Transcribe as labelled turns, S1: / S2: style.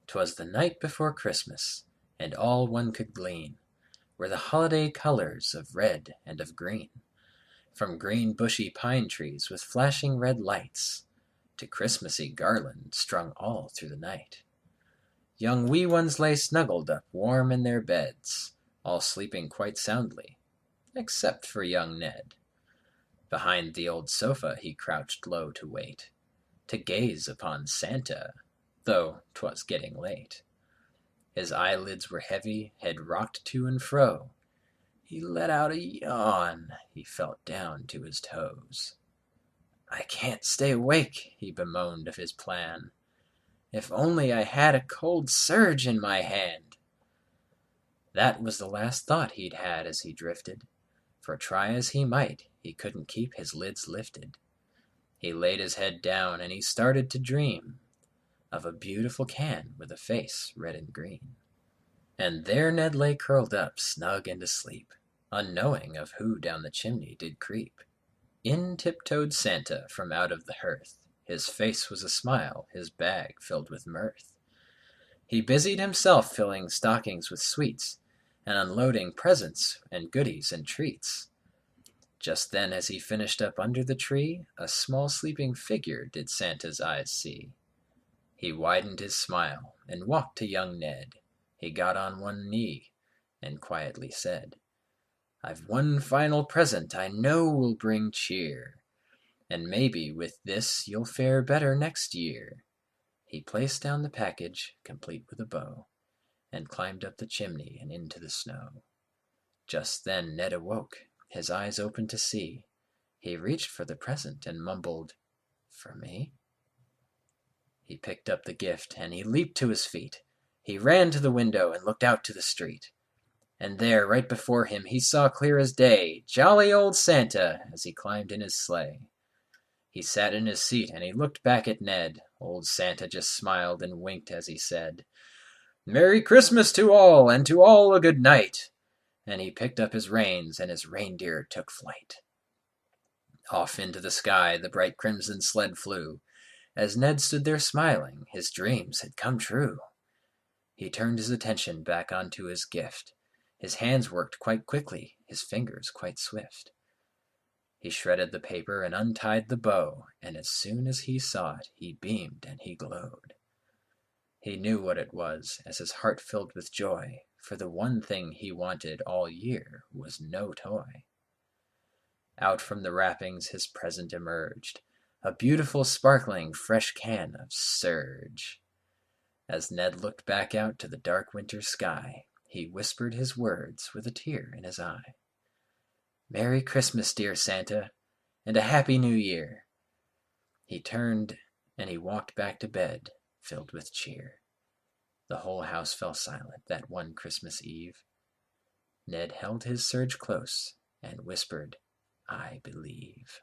S1: 'Twas the night before Christmas, and all one could glean were the holiday colors of red and of green, from green bushy pine trees with flashing red lights to Christmassy garlands strung all through the night. Young wee ones lay snuggled up warm in their beds, all sleeping quite soundly, except for young Ned. Behind the old sofa he crouched low to wait, to gaze upon Santa, though 'twas getting late. His eyelids were heavy, head rocked to and fro. He let out a yawn, he felt down to his toes. "I can't stay awake," he bemoaned of his plan. "If only I had a cold surge in my hand." That was the last thought he'd had as he drifted, for try as he might, he couldn't keep his lids lifted. He laid his head down and he started to dream of a beautiful can with a face red and green. And there Ned lay curled up, snug and asleep, unknowing of who down the chimney did creep. In tiptoed Santa from out of the hearth. His face was a smile, his bag filled with mirth. He busied himself filling stockings with sweets, and unloading presents and goodies and treats. Just then as he finished up under the tree, a small sleeping figure did Santa's eyes see. He widened his smile, and walked to young Ned. He got on one knee, and quietly said, "I've one final present I know will bring cheer, and maybe with this you'll fare better next year." He placed down the package, complete with a bow, and climbed up the chimney and into the snow. Just then Ned awoke, his eyes opened to see. He reached for the present and mumbled, "For me?" He picked up the gift and he leaped to his feet. He ran to the window and looked out to the street. And there, right before him, he saw clear as day jolly old Santa as he climbed in his sleigh. He sat in his seat and he looked back at Ned. Old Santa just smiled and winked as he said, "Merry Christmas to all, and to all a good night." And he picked up his reins and his reindeer took flight. Off into the sky the bright crimson sled flew. As Ned stood there smiling, his dreams had come true. He turned his attention back onto his gift. His hands worked quite quickly, his fingers quite swift. He shredded the paper and untied the bow, and as soon as he saw it, he beamed and he glowed. He knew what it was as his heart filled with joy, for the one thing he wanted all year was no toy. Out from the wrappings his present emerged, a beautiful sparkling fresh can of Surge. As Ned looked back out to the dark winter sky, he whispered his words with a tear in his eye. "Merry Christmas, dear Santa, and a Happy New Year." He turned and he walked back to bed, filled with cheer. The whole house fell silent that one Christmas Eve. Ned held his Surge close and whispered, "I believe."